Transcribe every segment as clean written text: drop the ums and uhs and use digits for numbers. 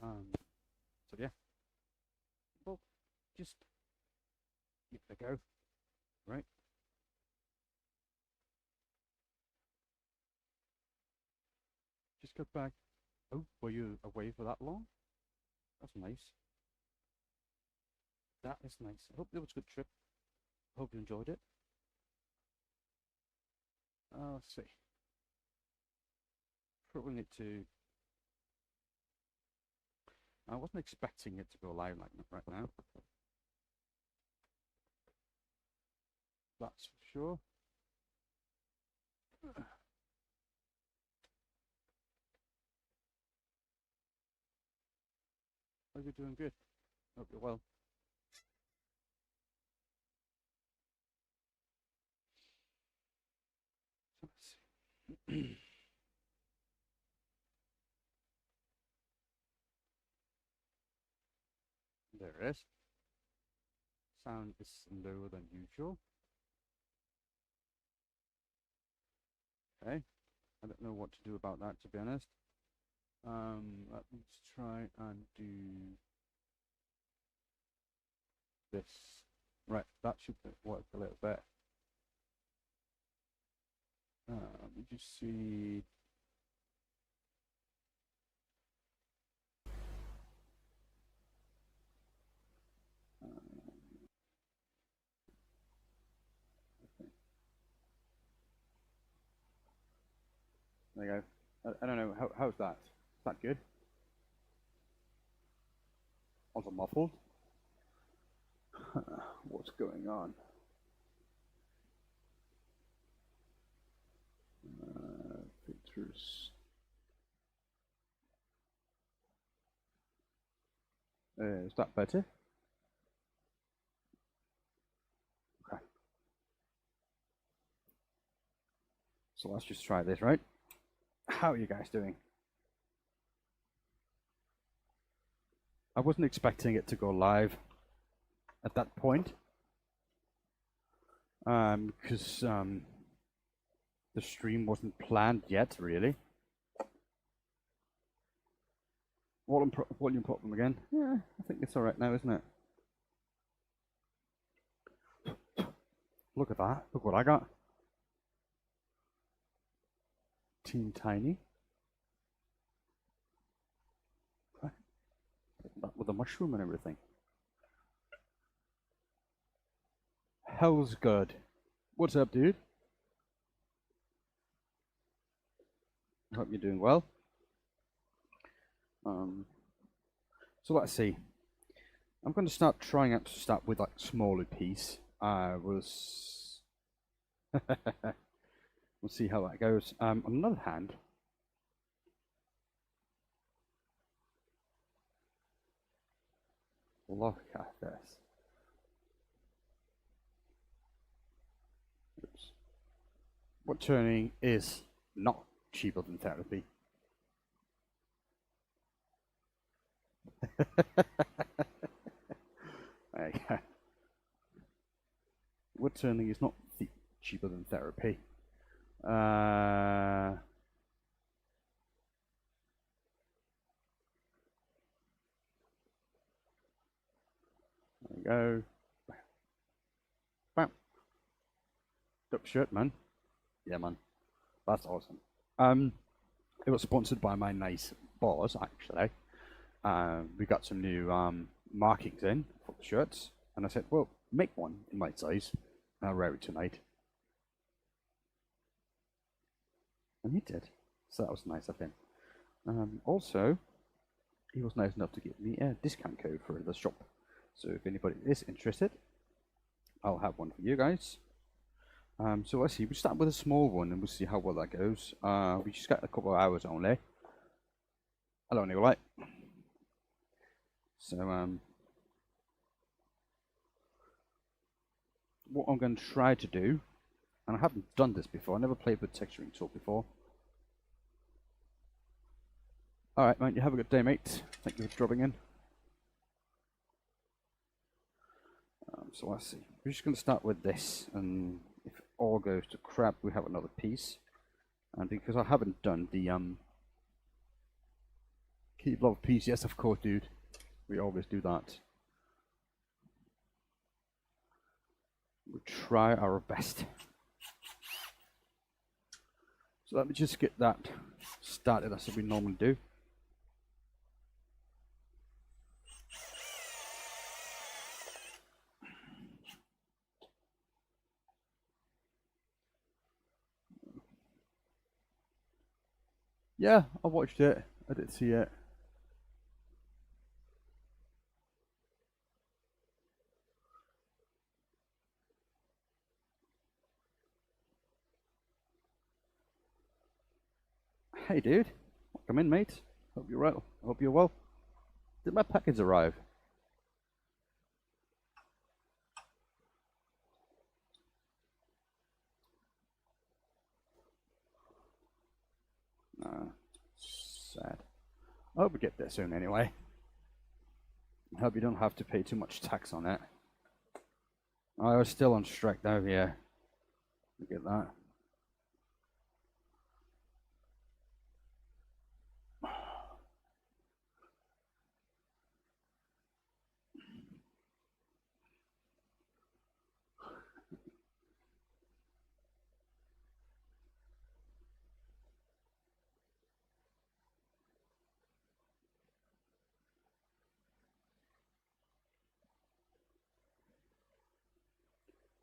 So yeah, well, just give it a go, right? Just got back. Oh, were you away for that long? That's nice. That is nice. I hope it was a good trip. I hope you enjoyed it. Let's see. Probably need to. I wasn't expecting it to go live like that right now. That's for sure. Hope you're doing good. Hope you're well. So let's see. There it is. Sound is lower than usual. Okay. I don't know what to do about that, to be honest. Let me try and do this. Right, that should work a little bit. Let me just see. Okay. There you go. I don't know, how's that? Is that good? Also muffled? What's going on? Pictures. Is that better? Okay. So let's just try this, right? How are you guys doing? I wasn't expecting it to go live at that point, because the stream wasn't planned yet, really. Volume problem again. Yeah, I think it's all right now, isn't it? Look at that. Look what I got. Teeny tiny. Okay. That with a mushroom and everything. Hell's good. What's up, dude? I hope you're doing well. So let's see. I'm going to start trying out to start with like smaller piece. We'll see how that goes. On the other hand, look at this. Oops. Woodturning is not cheaper than therapy. There you go. Woodturning is not cheaper than therapy. There you go. Bam. Dope shirt, man. Yeah, man. That's awesome. It was sponsored by my nice boss, actually. We got some new markings in for the shirts, and I said, well, make one in my size, and I'll wear it tonight. And he did. So that was nice of him. Also, he was nice enough to give me a discount code for the shop. So if anybody is interested, I'll have one for you guys. So let's see, we'll start with a small one and we'll see how well that goes. We just got a couple of hours only. Hello, Nikolai. So, what I'm going to try to do, and I haven't done this before, I never played with texturing tool before. Alright, mate, you have a good day, mate. Thank you for dropping in. So let's see, we're just going to start with this, and if it all goes to crap, we have another piece. And because I haven't done the Keep love, peace. Yes, of course, dude. We always do that. We try our best. So let me just get that started as we normally do. Yeah, I watched it. I did see it. Hey, dude. Welcome in, mate. Hope you're well. Hope you're well. Did my package arrive? Sad. I hope we get there soon anyway. I hope you don't have to pay too much tax on it. I was still on strike though, yeah. Look at that.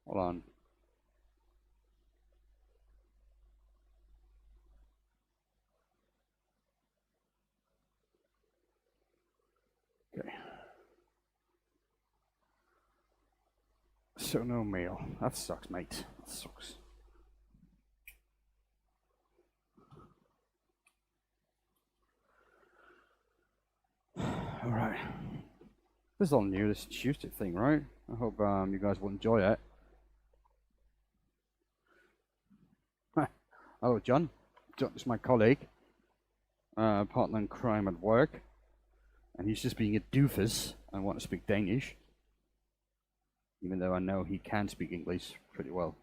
Hold on. Okay. So no mail. That sucks, mate. That sucks. Alright. This is all new, this Tuesday thing, right? I hope you guys will enjoy it. Hello, John. John is my colleague. Partner in crime at work. And he's just being a doofus and want to speak Danish. Even though I know he can speak English pretty well.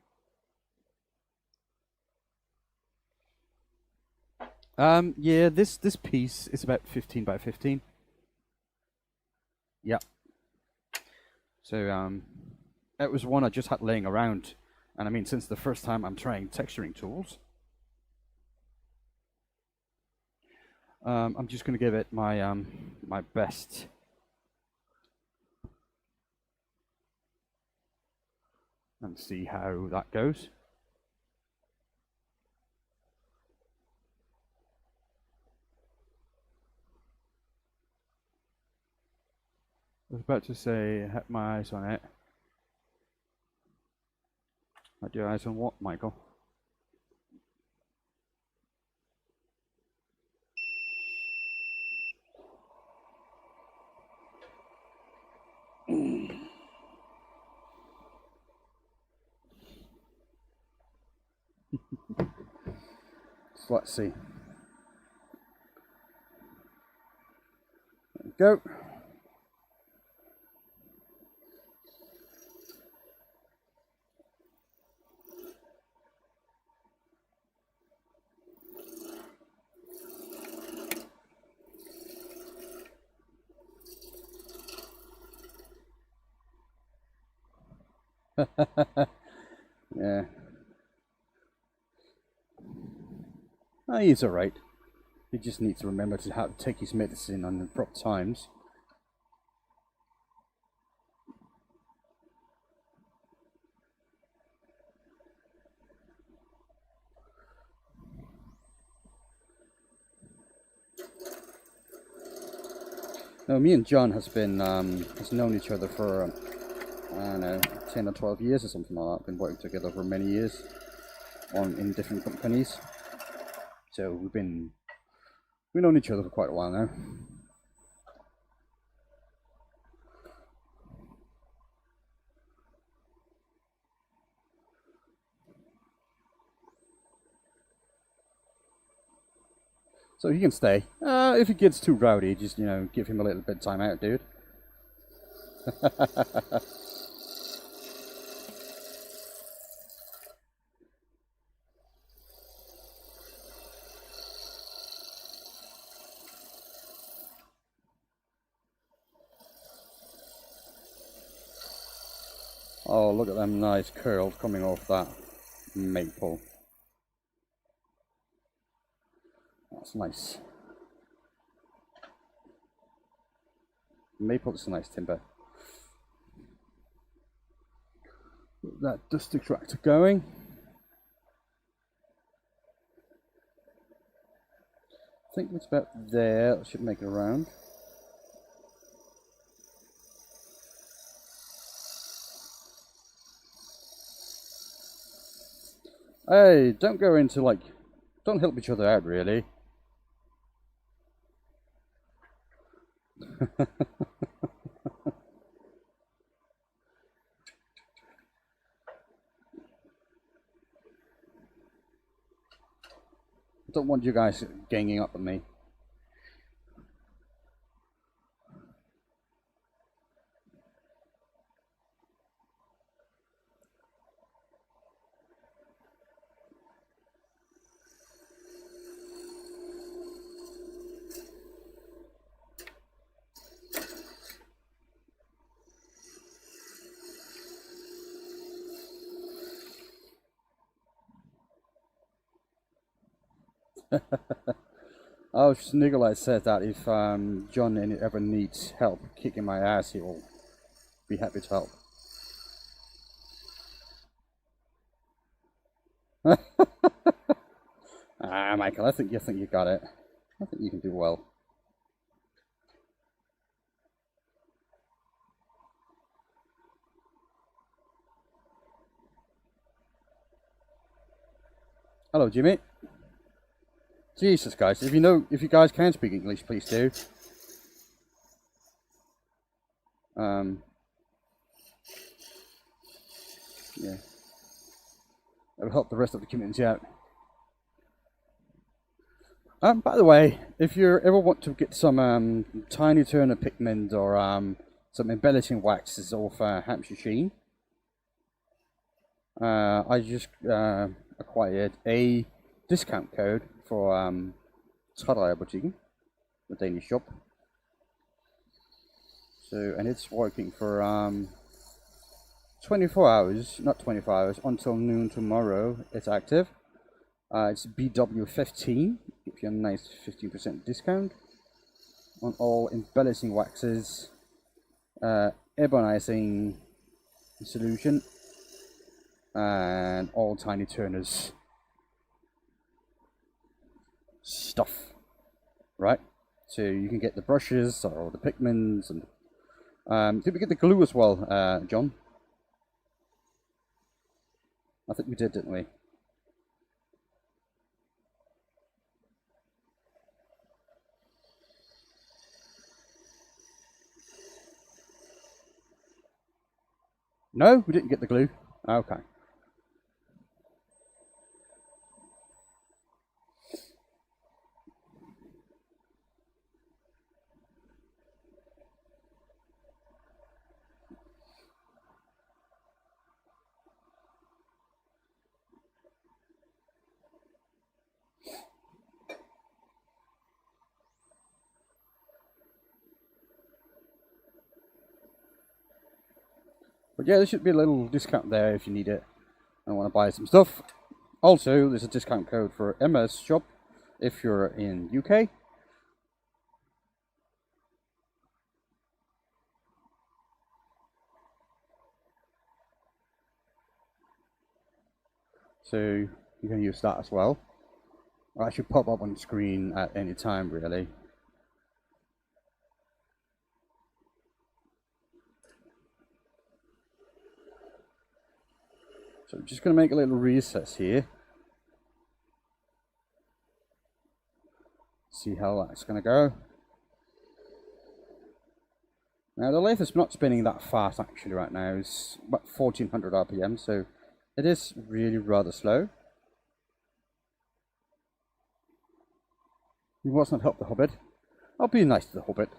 Yeah, this piece is about 15 by 15. Yeah. So, it was one I just had laying around. And I mean, since the first time I'm trying texturing tools, I'm just going to give it my my best. And see how that goes. I was about to say, had my eyes on it. Had your eyes on what, Michael? So let's see. There we go. Yeah. Oh, he's alright. He just needs to remember to how to take his medicine on the proper times. No, me and John has known each other for I don't know, 10 or 12 years or something like that. Been working together for many years in different companies. So we've known each other for quite a while now. So he can stay. If he gets too rowdy, just, give him a little bit of time out, dude. Oh, look at them nice curls coming off that maple. That's nice. Maple is a nice timber. Get that dust extractor going. I think it's about there. I should make it around. Hey, don't go into like, don't help each other out really. I don't want you guys ganging up on me. Oh, Snigglelight said that if John ever needs help kicking my ass, he will be happy to help. Ah, Michael, I think you got it. I think you can do well. Hello, Jimmy. Jesus, guys! If you guys can speak English, please do. Yeah, it'll help the rest of the community out. By the way, if you ever want to get some tiny turner pigment or some embellishing waxes off Hampshire Sheen, I just acquired a discount code for Butikken, the Danish shop. So, and it's working for 24 hours, not 24 hours, until noon tomorrow. It's active. It's BW15, gives you a nice 15% discount on all embellishing waxes, ebonizing solution, and all tiny turners stuff, right? So you can get the brushes or the pigments, and did we get the glue as well, John? I think we did, didn't we? No, we didn't get the glue. Okay. But yeah, there should be a little discount there if you need it and want to buy some stuff. Also, there's a discount code for Emma's shop if you're in UK. So you can use that as well. Or actually pop up on the screen at any time, really. So I'm just going to make a little recess here. See how that's going to go. Now the lathe is not spinning that fast actually right now. It's about 1400 RPM, so it is really rather slow. You must not help the Hobbit. I'll be nice to the Hobbit.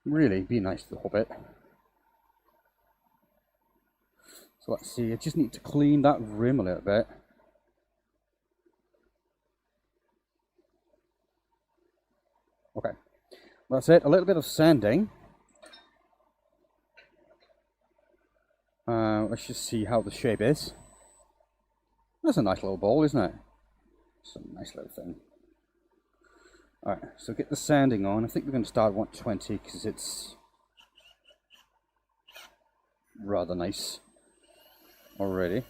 Really, be nice to the Hobbit. So let's see, I just need to clean that rim a little bit. Okay, that's it, a little bit of sanding. Let's just see how the shape is. That's a nice little ball, isn't it? It's a nice little thing. Alright, so get the sanding on. I think we're going to start at 120 because it's rather nice already.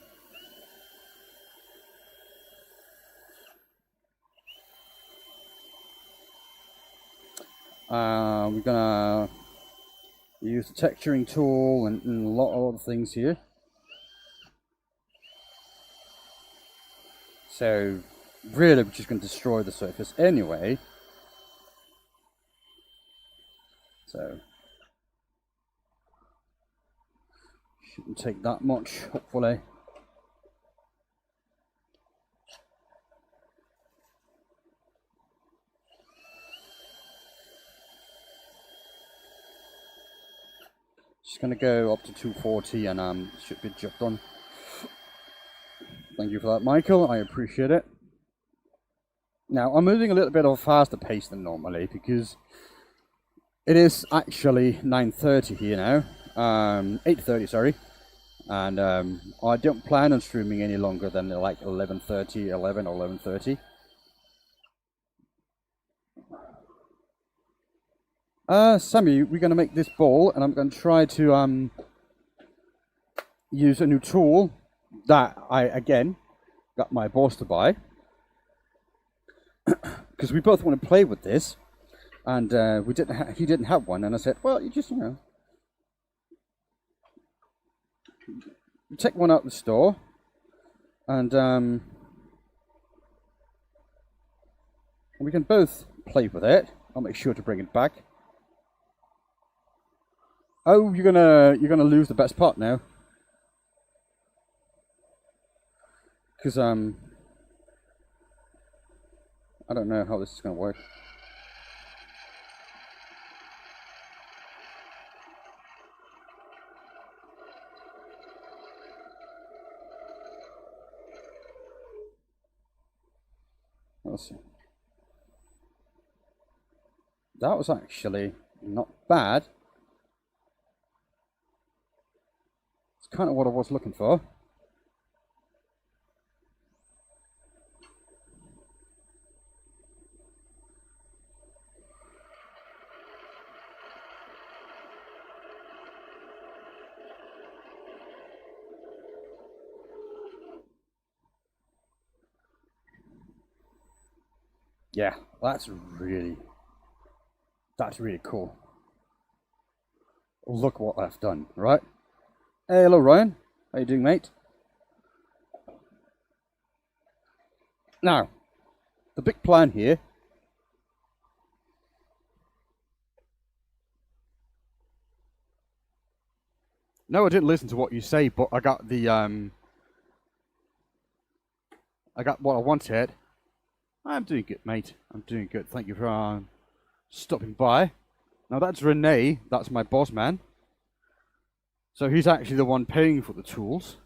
We're gonna use the texturing tool and a lot of other things here. So really we're just going to destroy the surface anyway. So shouldn't take that much, hopefully. Just going to go up to 240 and should be the job done. Thank you for that, Michael. I appreciate it. Now, I'm moving a little bit of a faster pace than normally because it is actually 9:30 here now. 8:30, sorry. And I don't plan on streaming any longer than like 11:30, 11 or 11:30. Sammy, we're going to make this ball, and I'm going to try to use a new tool that I, again, got my boss to buy. Because we both want to play with this, and he didn't have one, and I said, well, you just, take one out of the store, and we can both play with it. I'll make sure to bring it back. Oh, you're gonna lose the best part now, because I don't know how this is gonna work. Let's see. That was actually not bad. It's kind of what I was looking for. Yeah, that's really cool. Look what I've done, right? Hey, hello Ryan, how you doing, mate? Now, the big plan here . No, I didn't listen to what you say, but I got the I got what I wanted. I'm doing good, mate. I'm doing good. Thank you for stopping by. Now that's Renee. That's my boss man. So he's actually the one paying for the tools,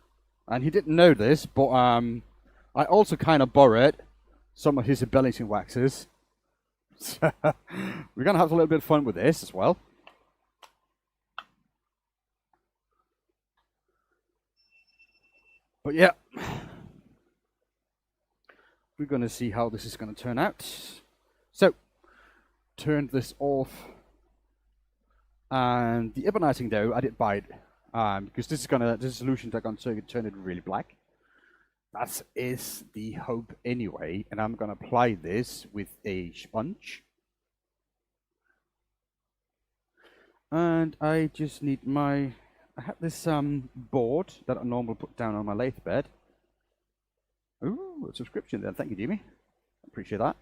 and he didn't know this, but I also kind of borrowed some of his embellishing waxes. So we're gonna have a little bit of fun with this as well. But yeah, we're going to see how this is going to turn out. So, turn this off. And the ebonizing though, I did buy it because this is solution that's going to turn it really black. That is the hope anyway. And I'm going to apply this with a sponge. And I just need I have this board that I normally put down on my lathe bed. Ooh, a subscription there. Thank you, Jimmy. Appreciate that.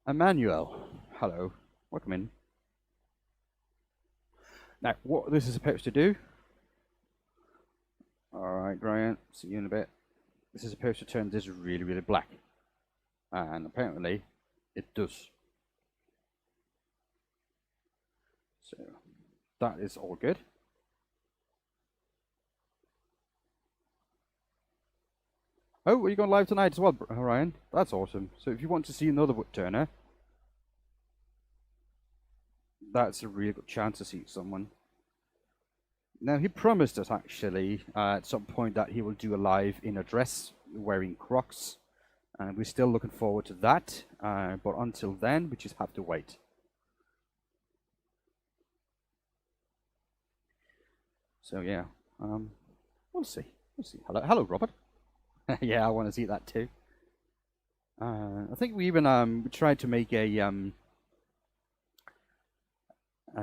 Emmanuel, hello. Welcome in. Now, what this is supposed to do. Alright, Ryan, see you in a bit. This is supposed to turn this really, really black. And apparently, it does. So, that is all good. Oh, are you going live tonight as well, Ryan? That's awesome. So if you want to see another wood turner, that's a really good chance to see someone. Now, he promised us actually at some point that he will do a live in a dress wearing Crocs. And we're still looking forward to that. But until then, we just have to wait. So yeah, we'll see. We'll see. Hello, Robert. Yeah, I want to see that too. I think we even tried to make a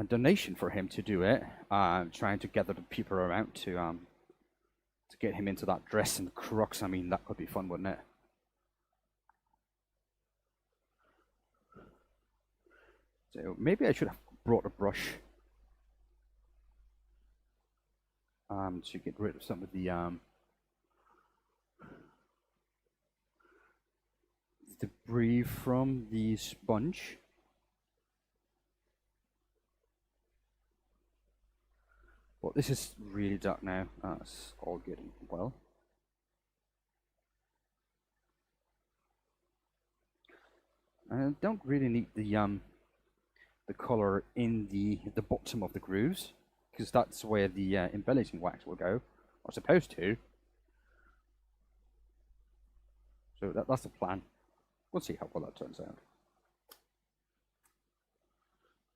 donation for him to do it. Trying to gather the people around to get him into that dress and Crocs. I mean, that could be fun, wouldn't it? So maybe I should have brought a brush to get rid of some of the debris from the sponge. Well, this is really dark now. It's all getting well. I don't really need the color in the bottom of the grooves, because that's where the embellishing wax will go, or supposed to. So that's the plan. We'll see how well that turns out.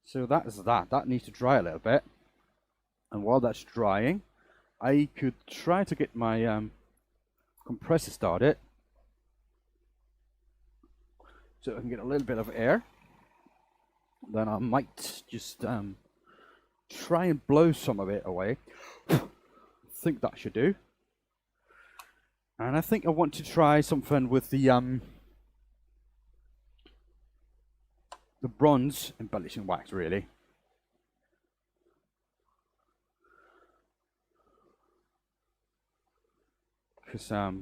So that is that. That needs to dry a little bit. And while that's drying, I could try to get my compressor started, so I can get a little bit of air. Then I might just try and blow some of it away. I think that should do. And I think I want to try something with the bronze embellishing wax, really. Because there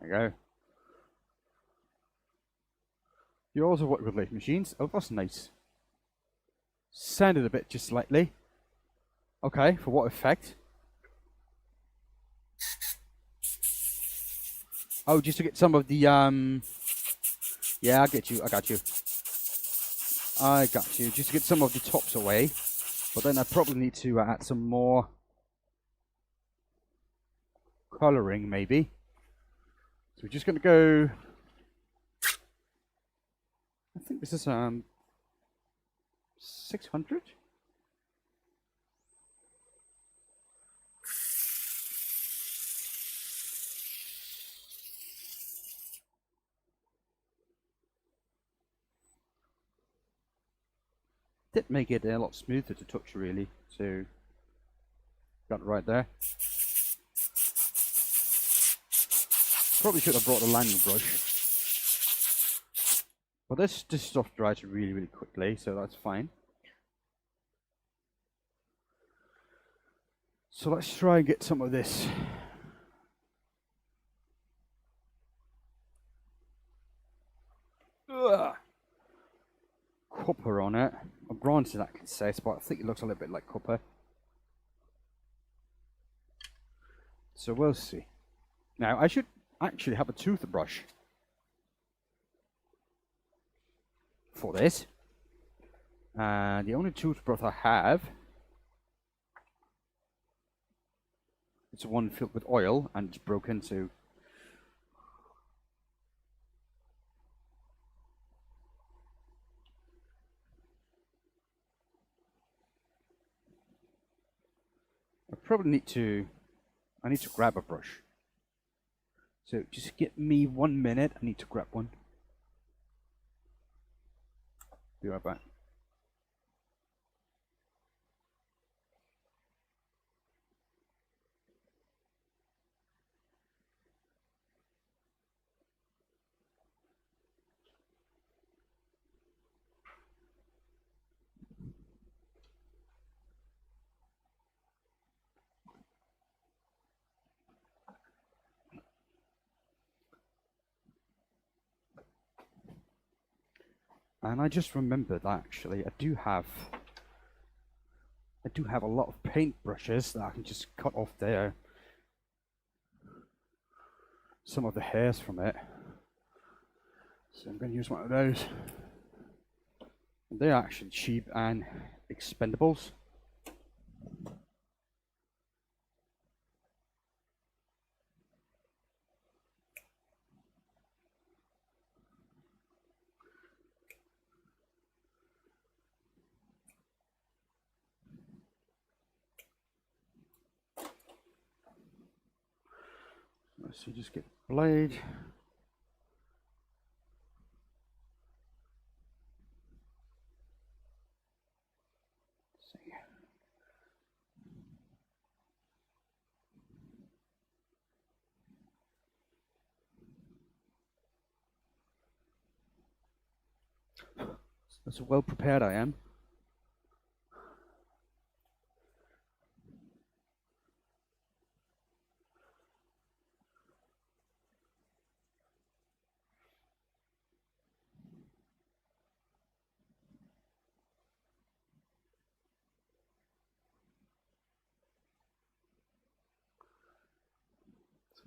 you go. You also work with lathe machines. Oh, that's nice. Sounded a bit just slightly. Okay, for what effect? Oh, just to get some of the yeah, I get you. I got you. I got you. Just to get some of the tops away. But then I probably need to add some more coloring, maybe. So we're just going to go. I think this is 600. Did make it a lot smoother to touch, really. So got it right there. Probably should have brought a landing brush. But this stuff dries really, really quickly, so that's fine. So let's try and get some of this copper on it. Or bronze in that case, but I think it looks a little bit like copper. So we'll see. Now I should actually have a toothbrush for this. The only toothbrush I have is one filled with oil and it's broken, so I probably need to grab a brush. So just give me 1 minute, I need to grab one. Be right back. And I just remembered that actually I do have do have a lot of paint brushes that I can just cut off there. Some of the hairs from it. So I'm going to use one of those. They're actually cheap and expendables. So just get the blade. That's how well prepared I am.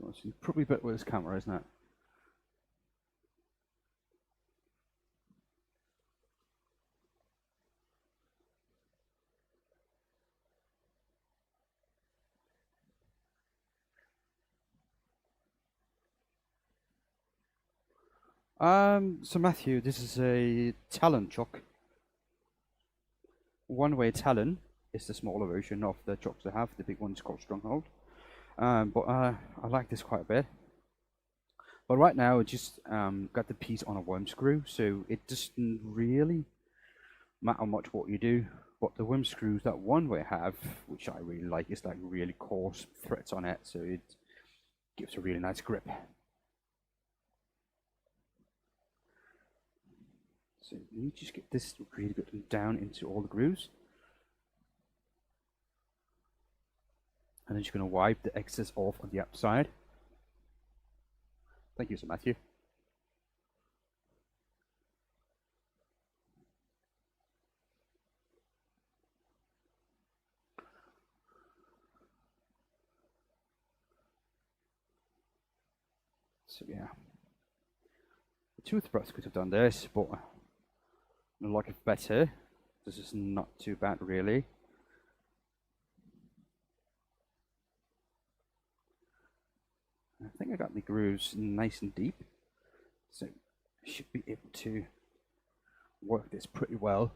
So it's probably better with this camera, isn't it? So Matthew, this is a Talon chalk. One-way Talon is the smaller version of the chalks I have. The big one's called Stronghold. But I like this quite a bit. But right now, I just got the piece on a worm screw, so it doesn't really matter much what you do. But the worm screws that one-way have, which I really like, is like really coarse threads on it, so it gives a really nice grip. So you just get this really good down into all the grooves. And then you're going to wipe the excess off on the outside. Thank you, Sir Matthew. So yeah, the toothbrush could have done this, but I like it better. This is not too bad, really. I think I got the grooves nice and deep, so I should be able to work this pretty well.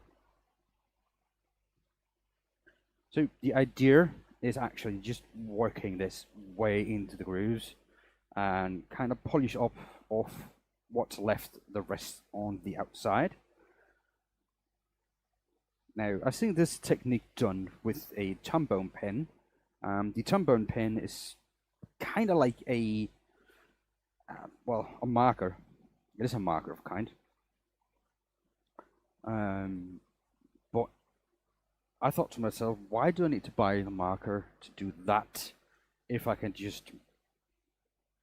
So the idea is actually just working this way into the grooves and kind of polish up off what's left the rest on the outside. Now, I've seen this technique done with a trombone pen. The trombone pen is kind of like a marker. It is a marker of kind. But I thought to myself, why do I need to buy the marker to do that if I can just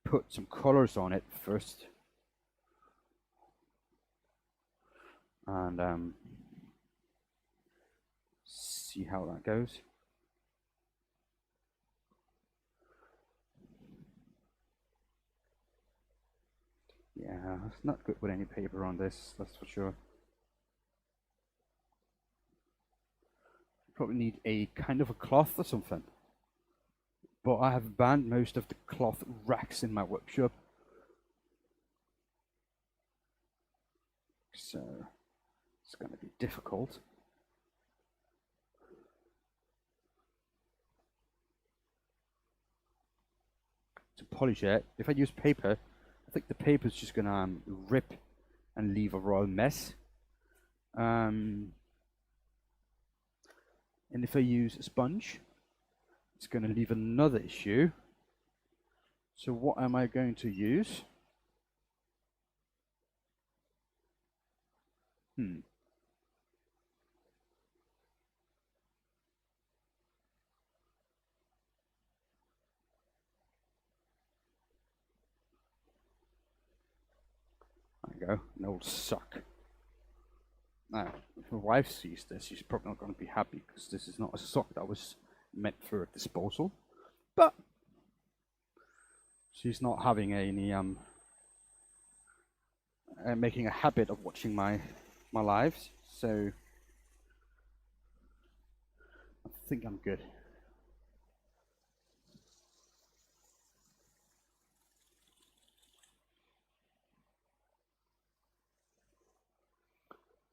put some colors on it first? And see how that goes. Yeah, it's not good with any paper on this, that's for sure. Probably need a kind of a cloth or something. But I have banned most of the cloth racks in my workshop. So it's going to be difficult. To polish it, if I use paper, I think the paper is just going to rip and leave a royal mess. And if I use a sponge, it's going to leave another issue. So what am I going to use? There we go, an old sock. Now, if my wife sees this, she's probably not going to be happy because this is not a sock that was meant for disposal. But she's not having any making a habit of watching my lives, so I think I'm good.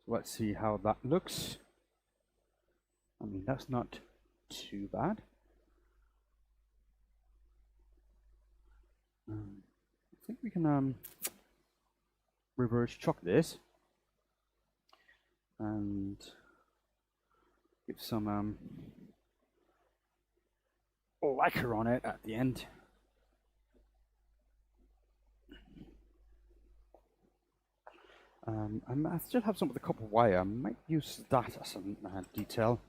Let's see how that looks. I mean, that's not too bad. I think we can reverse chalk this and give some lacquer on it at the end. I still have some of the copper wire. I might use that as some detail.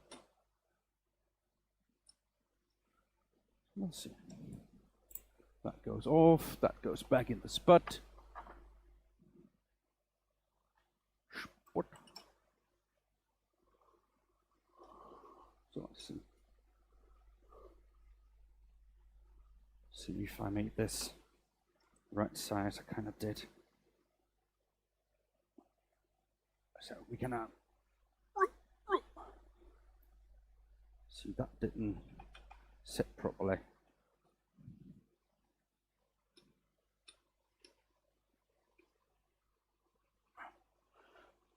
Let's see. That goes off. That goes back in the spot. So let's see. See if I made this right size. I kind of did. So we can see that didn't sit properly.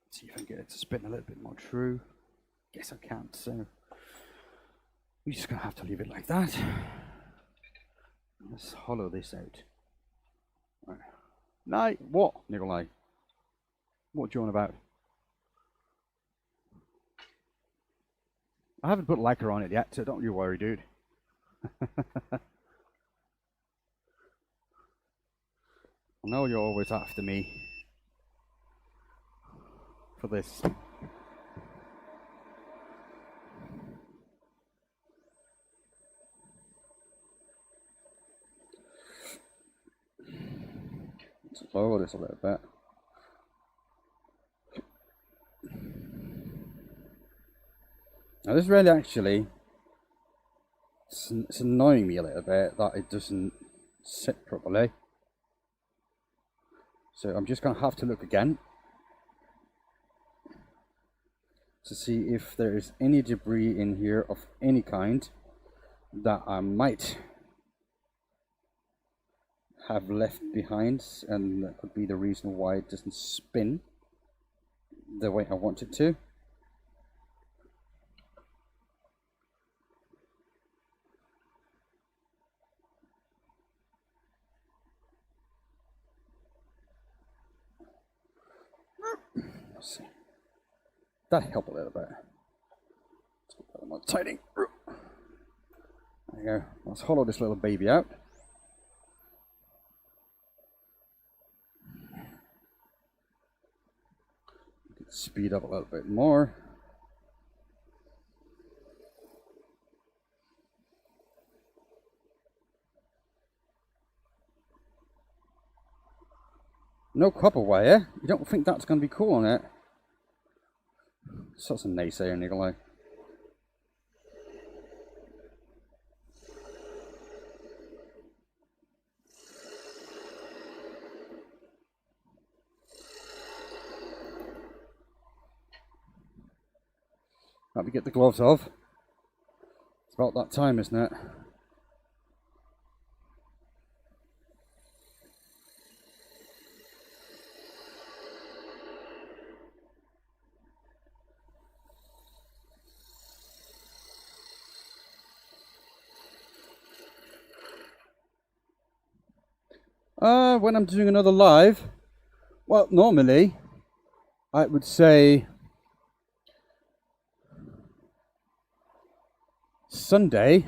Let's see if I can get it to spin a little bit more true. Guess I can't, so we're just gonna have to leave it like that. Let's hollow this out. Right. No, what, Nikolai? What do you want about? I haven't put lacquer on it yet, so don't you worry, dude. I know you're always after me for this. Let's lower this a little bit. Now this really actually, it's annoying me a little bit that it doesn't sit properly. So I'm just going to have to look again to see if there is any debris in here of any kind that I might have left behind, and that could be the reason why it doesn't spin the way I want it to. Let's see. That helped a little bit. Let's put that more tightening. There you go. Let's hollow this little baby out. Speed up a little bit more. No copper wire? You don't think that's going to be cool on it? Such a naysayer, Nikolai. Let me get the gloves off. It's about that time, isn't it? When I'm doing another live, well, normally I would say Sunday,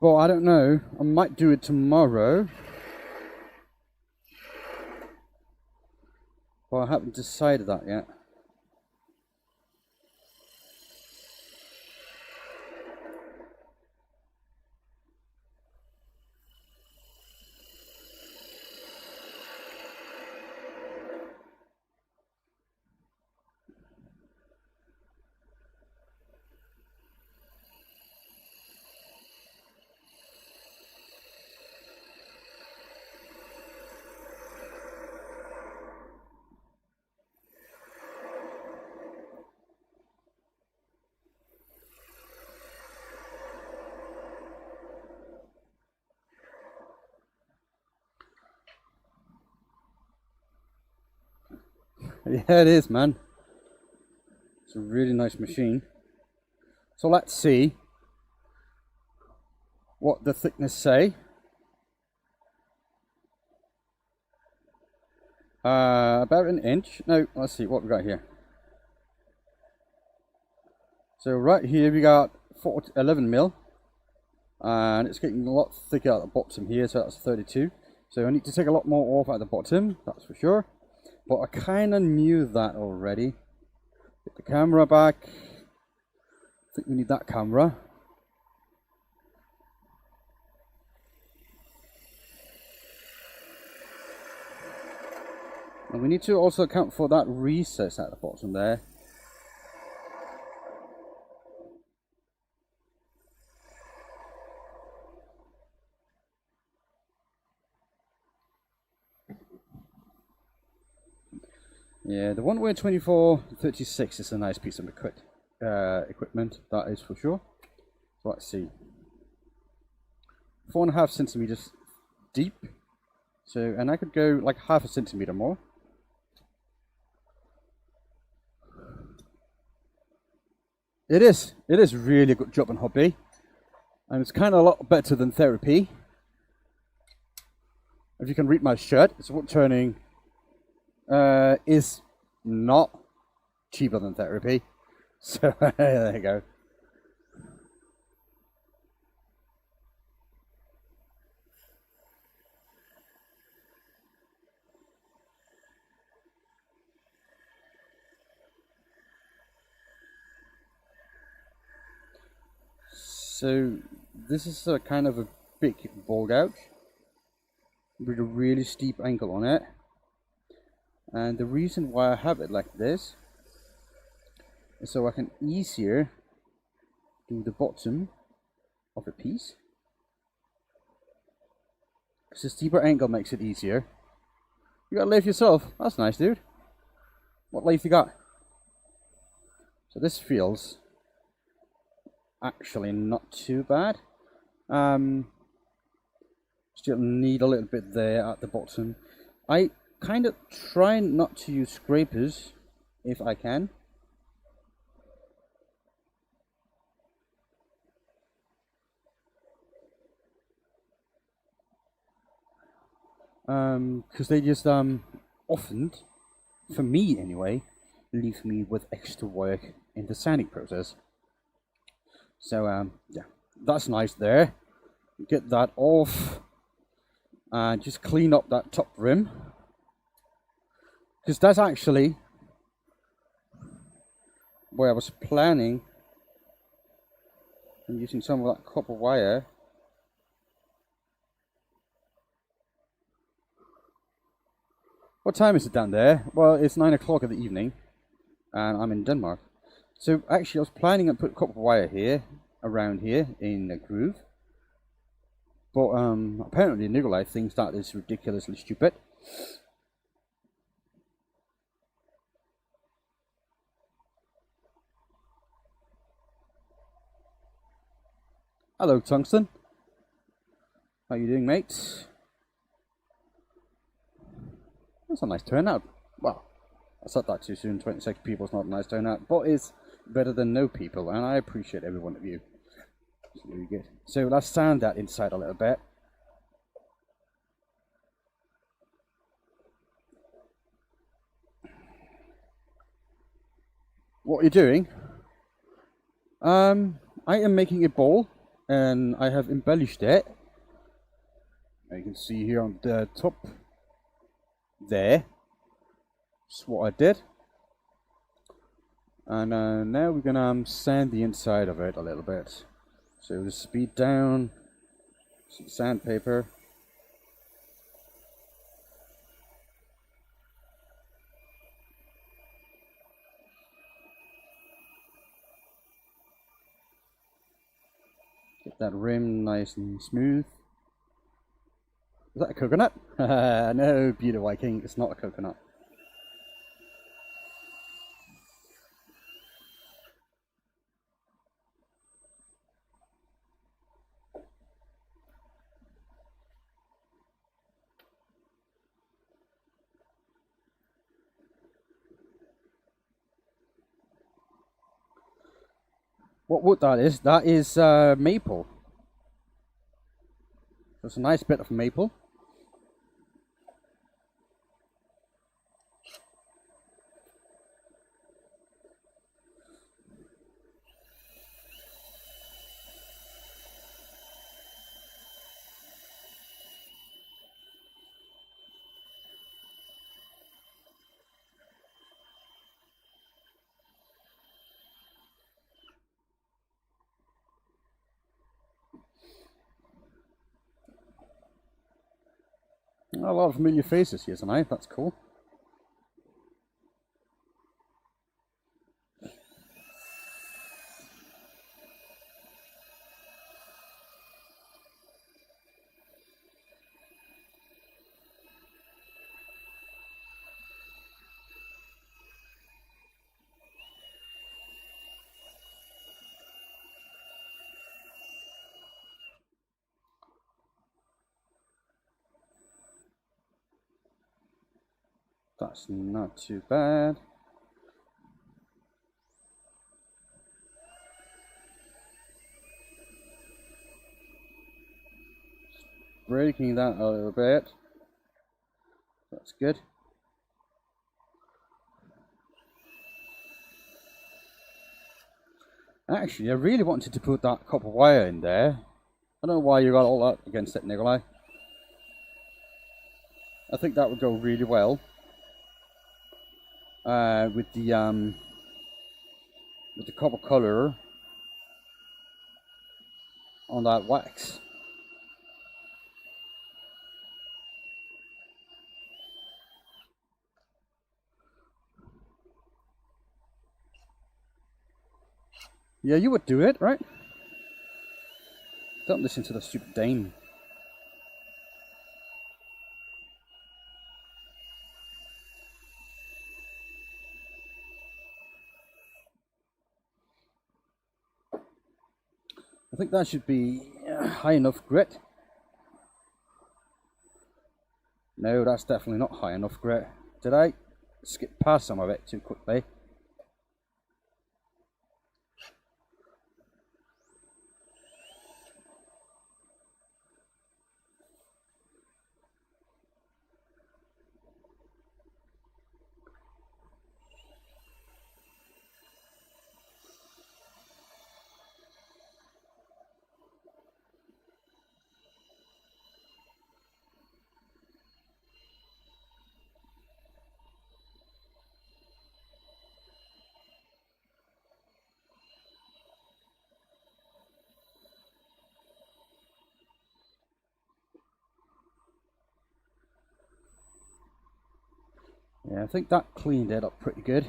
well, I don't know, I might do it tomorrow, but I haven't decided that yet. Yeah, it is, man. It's a really nice machine. So let's see what the thickness say. About an inch. No, let's see what we got here. So right here we got 11 mil, and it's getting a lot thicker at the bottom here, so that's 32. So I need to take a lot more off at the bottom, that's for sure. But I kind of knew that already. Get the camera back. I think we need that camera. And we need to also account for that recess at the bottom there. Yeah, the one way 2436 is a nice piece of equipment, that is for sure. So let's see. 4.5 centimeters deep. So, and I could go like 0.5 centimeter more. It is really a good job on hobby. And it's kind of a lot better than therapy. If you can read my shirt, it's Woodturning is not cheaper than therapy. So there you go. So this is a kind of a big ball gouge with a really steep angle on it. And the reason why I have it like this is so I can easier do the bottom of a piece. Because the steeper angle makes it easier. You got a lathe yourself. That's nice, dude. What lathe you got? So this feels actually not too bad. Still need a little bit there at the bottom. I kind of try not to use scrapers if I can. Because they just often, for me anyway, leave me with extra work in the sanding process. So yeah, that's nice there. Get that off and just clean up that top rim, because that's actually where I was planning on using some of that copper wire. What time is it down there? Well, it's 9 o'clock in the evening and I'm in Denmark. So actually I was planning on putting copper wire here, around here in the groove. But apparently Nikolai thinks that is ridiculously stupid. Hello, Tungsten. How you doing, mates? That's a nice turnout. Well, I said that too soon. 26 people is not a nice turnout, but it's better than no people, and I appreciate every one of you. It's really good. So let's sand that inside a little bit. What are you doing? I am making a bowl, and I have embellished it. You can see here on the top there. That's what I did. And now we're gonna sand the inside of it a little bit. So the speed down, some sandpaper. Get that rim nice and smooth. Is that a coconut? No, Peter Viking, it's not a coconut. What wood that is? That is maple. That's a nice bit of maple. A lot of familiar faces here tonight. That's cool. That's not too bad. Breaking that a little bit. That's good. Actually, I really wanted to put that copper wire in there. I don't know why you got all that against it, Nikolai. I think that would go really well with the copper color on that wax. Yeah, you would do it, right? Don't listen to the stupid dame. I think that should be high enough grit. No, that's definitely not high enough grit. Did I skip past some of it too quickly? Yeah, I think that cleaned it up pretty good.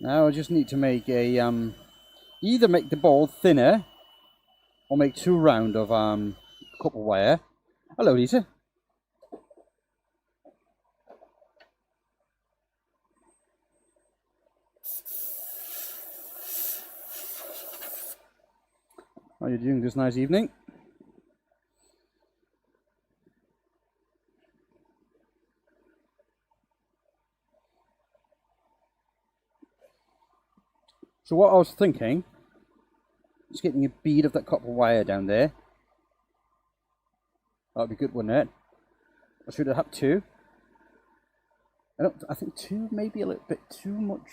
Now I just need to make a either make the ball thinner or make two round of copper wire. Hello, Lisa. How are you doing this nice evening? So what I was thinking is getting a bead of that copper wire down there. That'd be good, wouldn't it? I should have had two. I think two may be a little bit too much.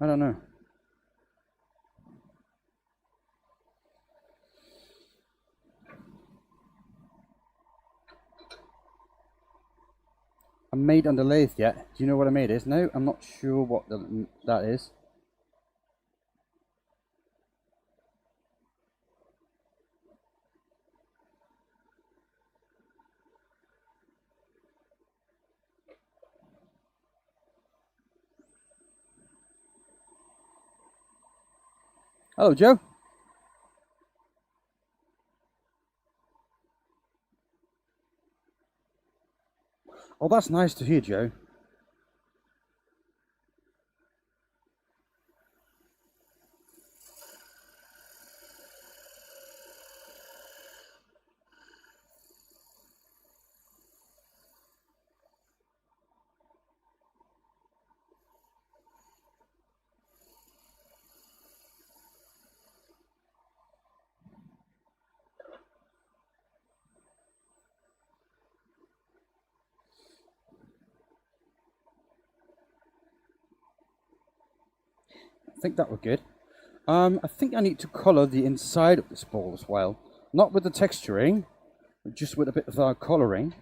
I don't know. I made on the lathe yet. Do you know what I made is? No, I'm not sure what that is. Hello, Joe. Oh, that's nice to hear, Joe. I think that was good. I think I need to colour the inside of this ball as well. Not with the texturing, but just with a bit of colouring.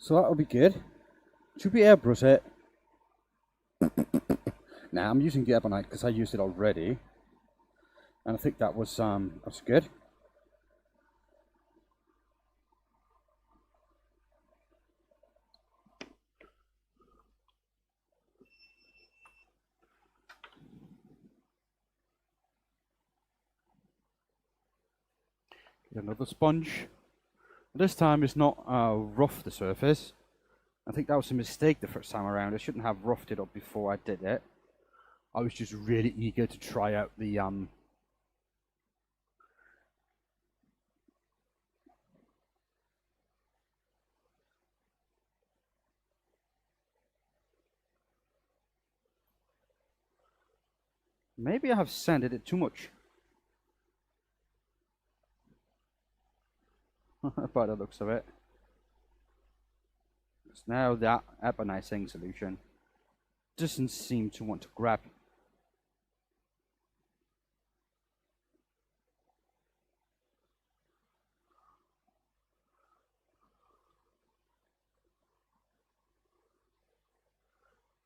So that'll be good. Should we airbrush it? Now I'm using the ebonite because I used it already, and I think that was good. Get another sponge. This time it's not rough the surface. I think that was a mistake the first time around. I shouldn't have roughed it up before I did it. I was just really eager to try out the maybe I have sanded it too much. By the looks of it. Because now that embellishing solution doesn't seem to want to grab.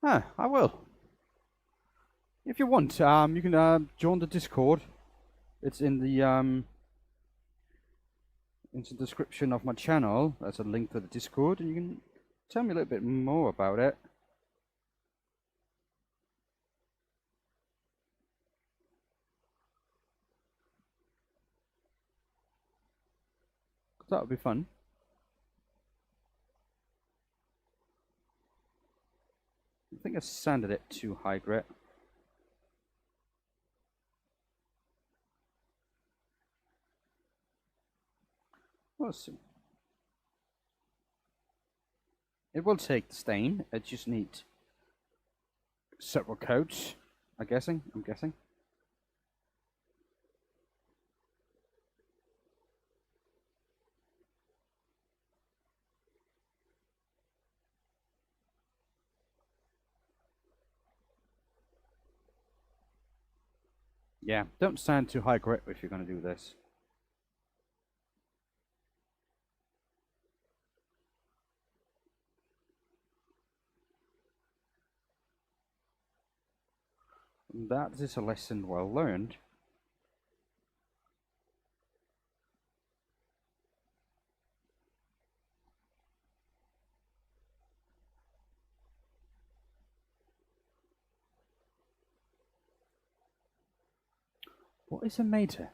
I will. If you want, you can join the Discord. It's in the description of my channel. There's a link to the Discord, and you can tell me a little bit more about it. That would be fun. I think I sanded it too high grit. We'll see. It will take the stain. It just needs several coats. I'm guessing. Yeah, don't sand too high grit if you're going to do this. That is a lesson well learned. What is a mater?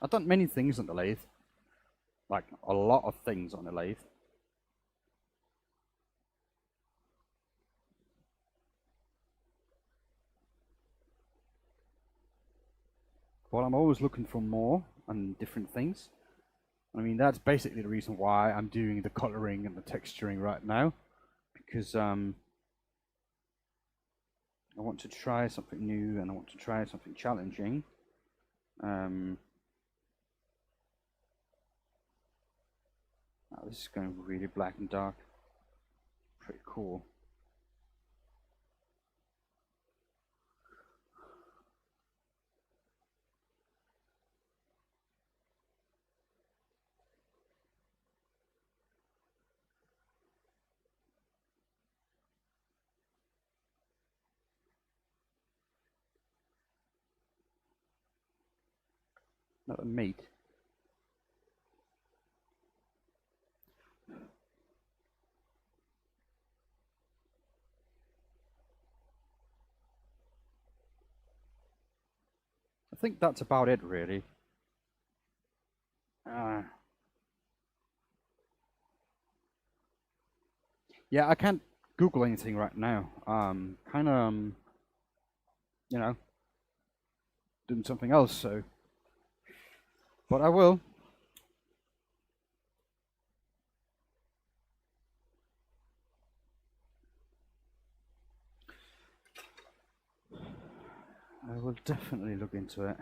I've done many things on the lathe. Like a lot of things on the lathe. Well, I'm always looking for more and different things. I mean, that's basically the reason why I'm doing the coloring and the texturing right now. Because I want to try something new and I want to try something challenging. Oh, this is going really black and dark. Pretty cool. Not a mate. think that's about it, really. Yeah, I can't Google anything right now. Kind of, you know, doing something else. So, but I will. I will definitely look into it.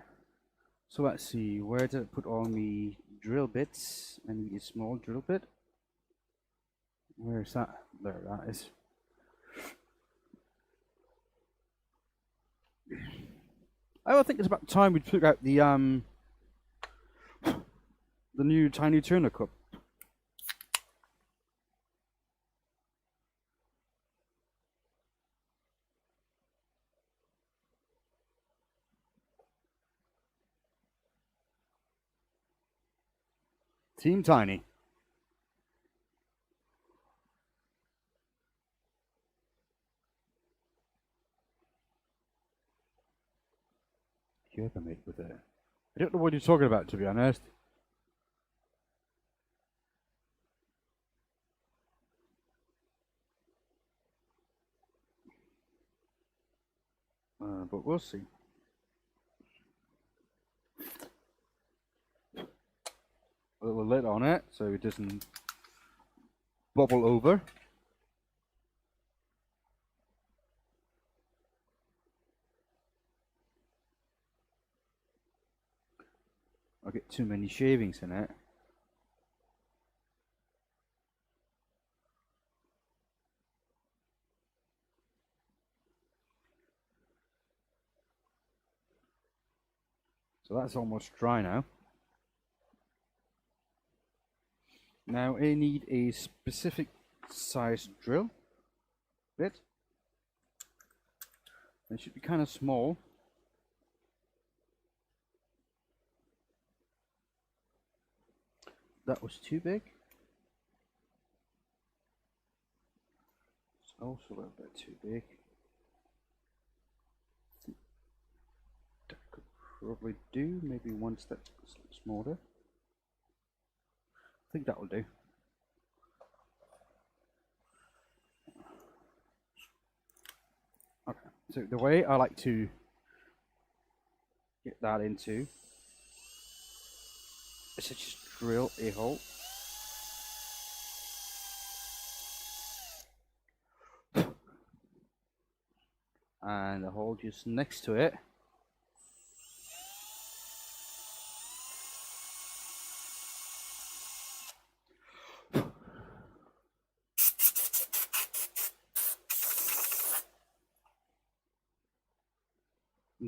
So let's see, where did I put all my drill bits? I need a small drill bit. Where is that? There that is. I think it's about time we took out the new tiny tuner cup. Team Tiny. You ever make with it? I don't know what you're talking about, to be honest. But we'll see. A little lid on it so it doesn't bubble over. I'll get too many shavings in it. So that's almost dry now. Now I need a specific size drill bit. It should be kind of small. That was too big. It's also a little bit too big. That could probably do, maybe one step smaller. I think that will do. Okay, so the way I like to get that into is to just drill a hole. And a hole just next to it.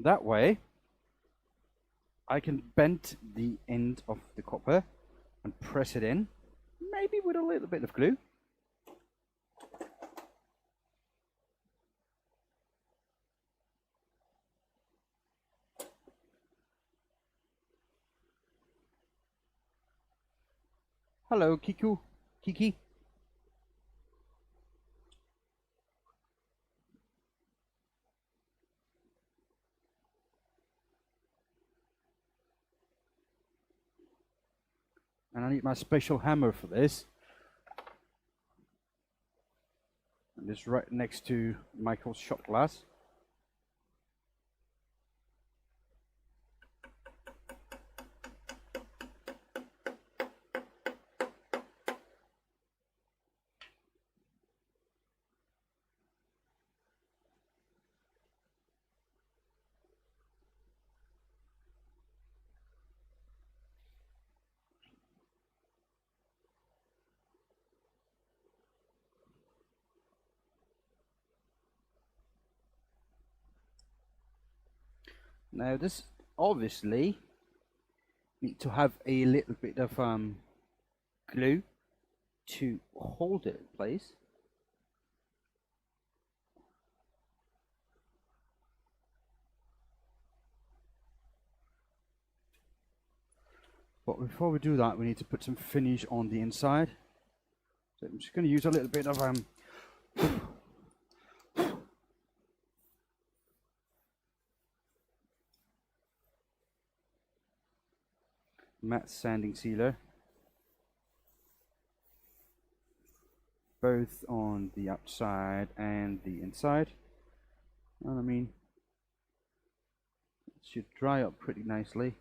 That way, I can bend the end of the copper and press it in, maybe with a little bit of glue. Hello, Kiki. And I need my special hammer for this. And it's right next to Michael's shot glass. Now this obviously need to have a little bit of glue to hold it in place. But before we do that, we need to put some finish on the inside. So I'm just going to use a little bit of matte sanding sealer, both on the outside and the inside. And I mean, it should dry up pretty nicely.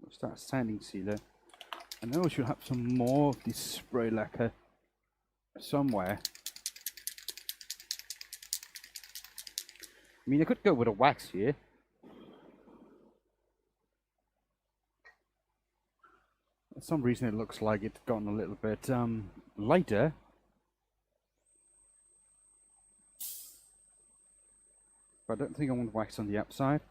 Start sanding sealer. I know we should have some more of this spray lacquer somewhere. I mean, I could go with a wax here. For some reason it looks like it's gotten a little bit lighter. But I don't think I want wax on the outside.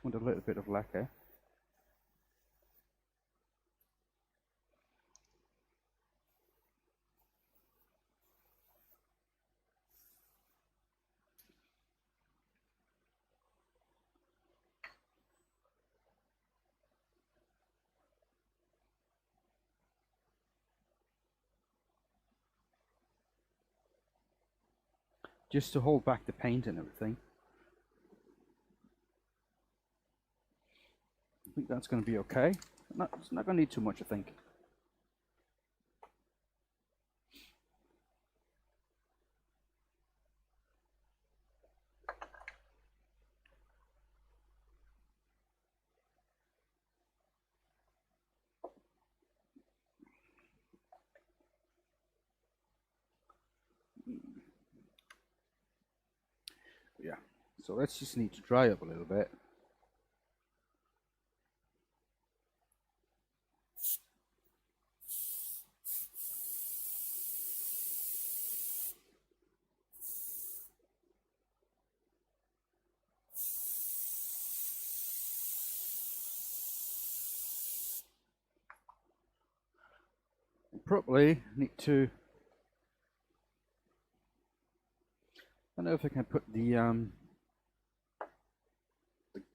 Just want a little bit of lacquer. Just to hold back the paint and everything. I think that's going to be okay. It's not going to need too much, I think. Yeah, so let's just need to dry up a little bit. Probably need to, I don't know if I can put the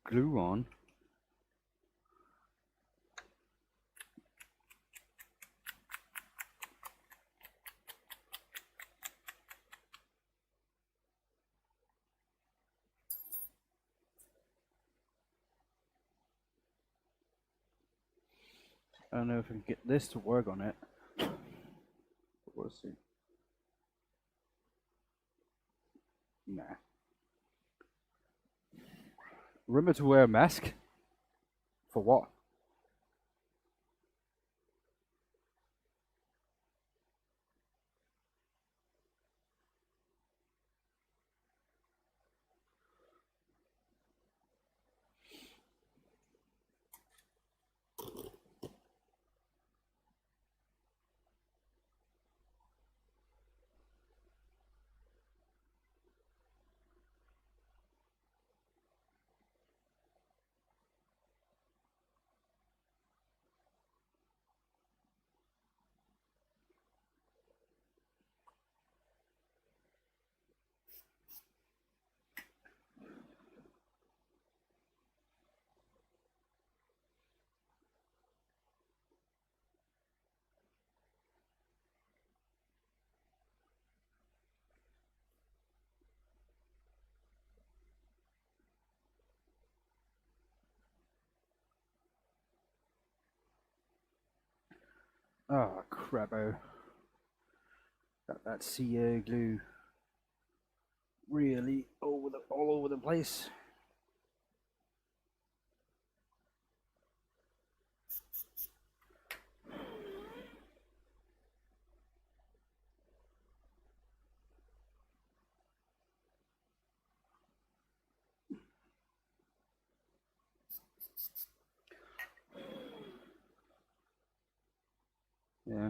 glue on. I don't know if I can get this to work on it. We'll see. Nah. Remember to wear a mask? For what? Oh, crappo. Got that CA glue really all over the place. Yeah.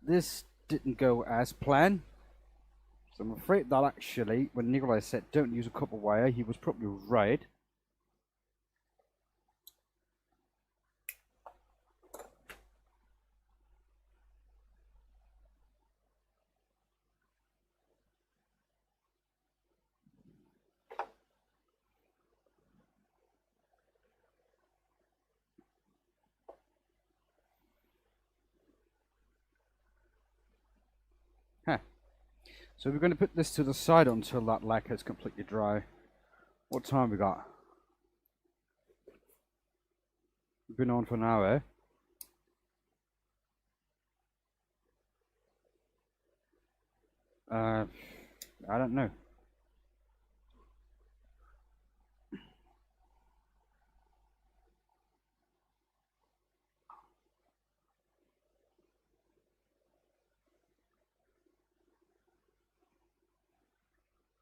This didn't go as planned. So I'm afraid that actually, when Nikolai said don't use a copper wire, he was probably right. So we're going to put this to the side until that lacquer is completely dry. What time we got? We've been on for an hour. I don't know.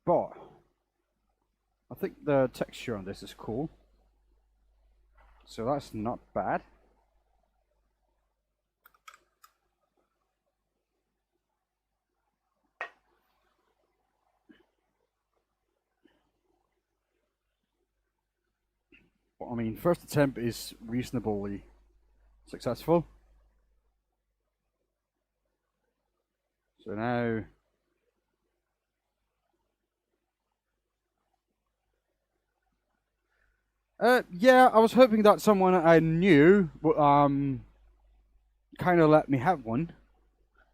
But I think the texture on this is cool. So that's not bad. But I mean, first attempt is reasonably successful. So now yeah, I was hoping that someone I knew would kind of let me have one,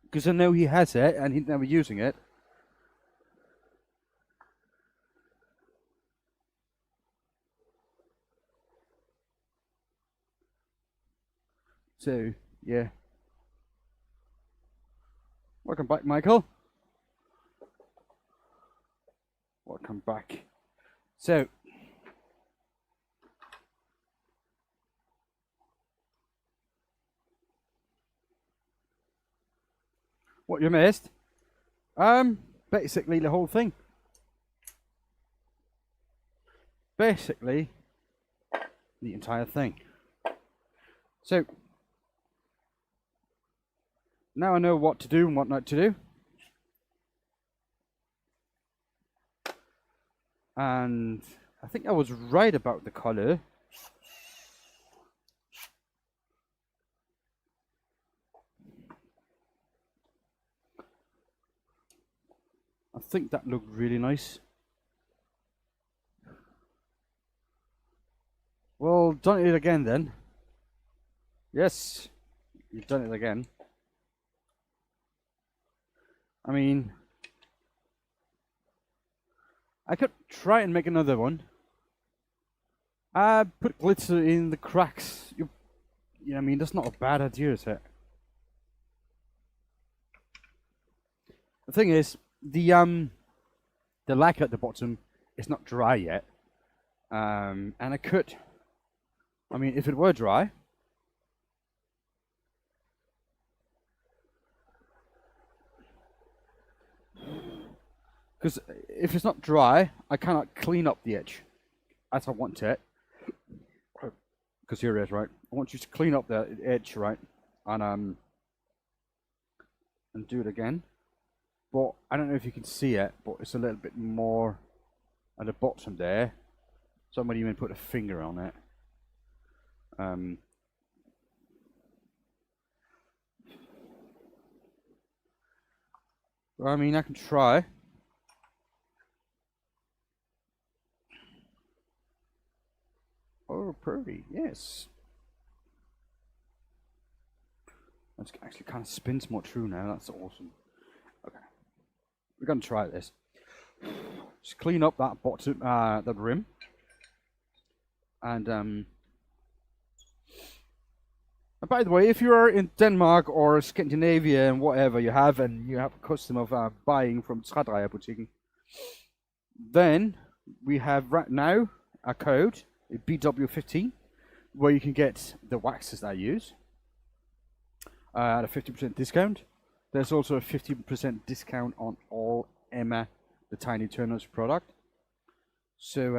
because I know he has it and he's never using it. So yeah, welcome back, Michael. Welcome back. So what you missed? Basically the whole thing. Basically the entire thing. So now I know what to do and what not to do. And I think I was right about the color. I think that looked really nice. Well, done it again then. Yes, you've done it again. I mean, I could try and make another one. Put glitter in the cracks. You know, I mean, that's not a bad idea, is it? The thing is, the lacquer at the bottom is not dry yet, and I could. I mean, if it were dry, because if it's not dry, I cannot clean up the edge as I want it. Because here it is, right? I want you to clean up the edge, right, and do it again. But I don't know if you can see it, but it's a little bit more at the bottom there. Somebody even put a finger on it. Well, I mean, I can try. Oh, pretty, yes. That's actually kind of spins more true now. That's awesome. Okay, we're gonna try this. Just clean up that bottom, the rim, and by the way, if you are in Denmark or Scandinavia and whatever you have, and you have a custom of buying from Trædrejerbutikken, then we have right now a code, BW15, where you can get the waxes that I use at a 50% discount. There's also a 50% discount on all Emma, the Tiny Turners product. So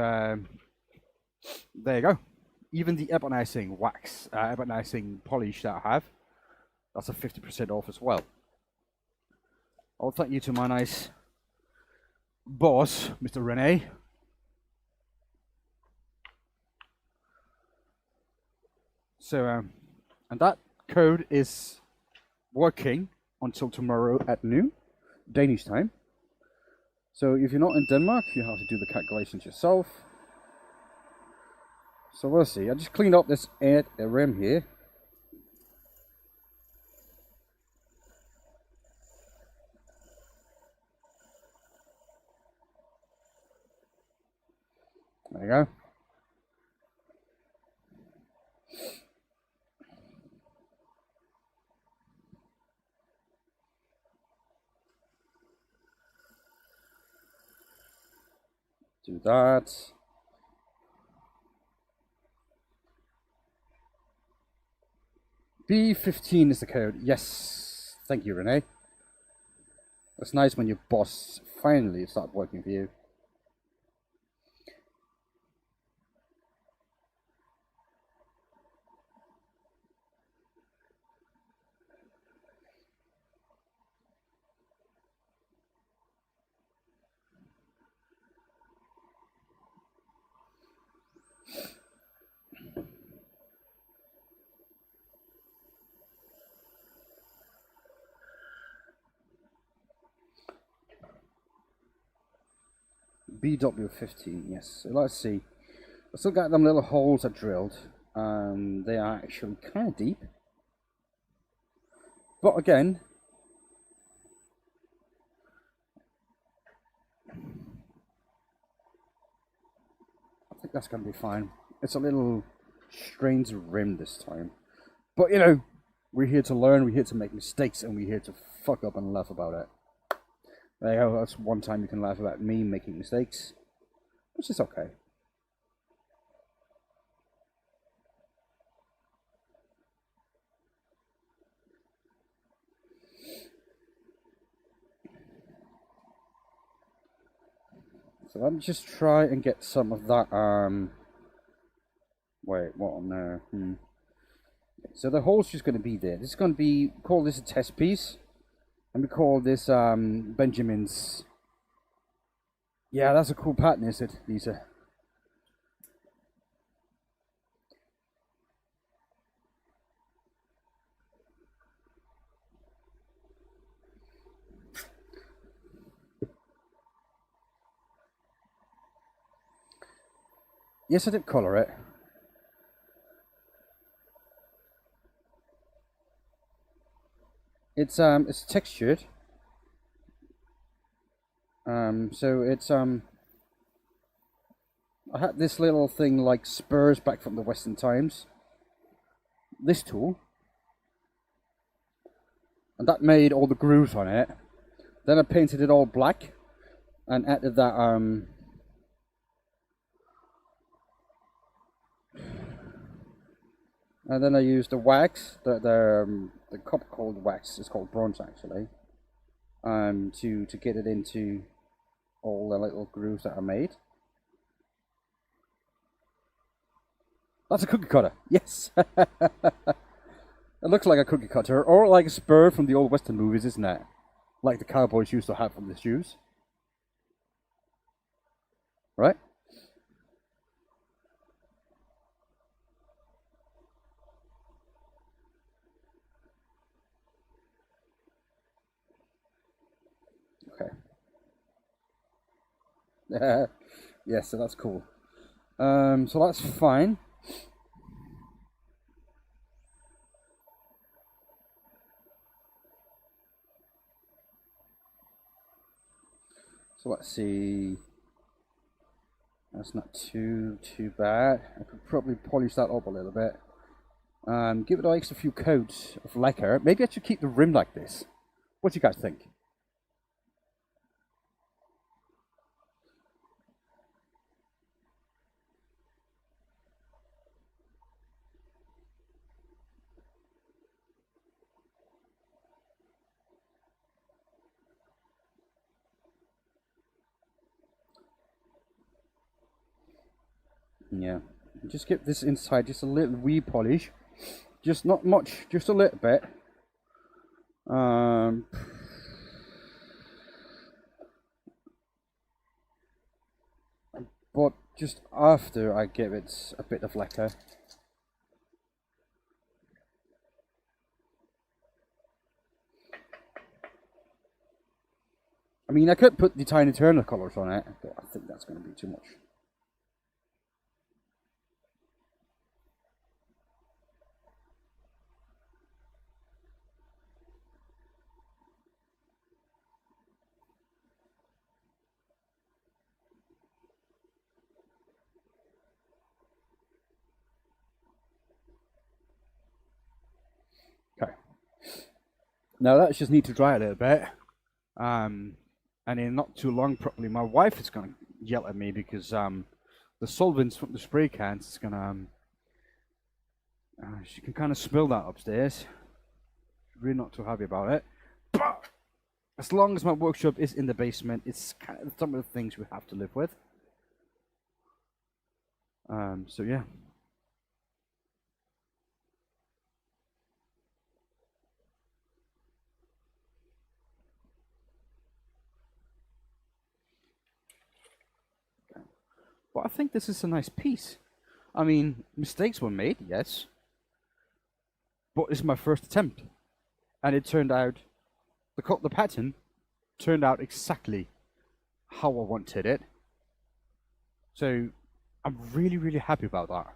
there you go. Even the embellishing wax, embellishing polish that I have, that's a 50% off as well. Oh, thank you to my nice boss, Mr. Rene. So, and that code is working until tomorrow at noon, Danish time. So if you're not in Denmark, you have to do the calculations yourself. So we'll see. I just cleaned up this rim here. you go. Do that. B15 is the code. Yes. Thank you, Renee. It's nice when your boss finally starts working for you. BW15, yes. So let's see. I still got them little holes I drilled. They are actually kind of deep. But again, I think that's going to be fine. It's a little strange rim this time. But you know, we're here to learn, we're here to make mistakes, and we're here to fuck up and laugh about it. There you go, that's one time you can laugh about me making mistakes, which is okay. So let me just try and get some of that, wait, what on there? So the hole's just going to be there. This is going to be, call this a test piece. And we call this, Benjamin's. Yeah, that's a cool pattern, is it, Lisa? Yes, I did colour it. It's textured. So it's, I had this little thing like spurs back from the Western Times. This tool. And that made all the grooves on it. Then I painted it all black. And added that, and then I used the wax, the copper colored wax, it's called bronze actually, to get it into all the little grooves that I made. That's a cookie cutter, yes! It looks like a cookie cutter, or like a spur from the old Western movies, isn't it? Like the cowboys used to have from the shoes. Right? Okay. Yeah, so that's cool. So that's fine. So let's see. That's not too bad. I could probably polish that up a little bit. Give it an extra few coats of lacquer. Maybe I should keep the rim like this. What do you guys think? Yeah. Just get this inside just a little wee polish. Just not much, just a little bit. But just after I give it a bit of lacquer. I mean, I could put the Tiny Turner colours on it, but I think that's going to be too much. Now that just need to dry a little bit. And in not too long, probably my wife is gonna yell at me because the solvents from the spray cans is gonna she can kind of smell that upstairs. Really not too happy about it. But as long as my workshop is in the basement, it's kind of some of the things we have to live with. So yeah. But I think this is a nice piece. I mean, mistakes were made, yes. But it's my first attempt. And it turned out, the pattern turned out exactly how I wanted it. So I'm really, really happy about that.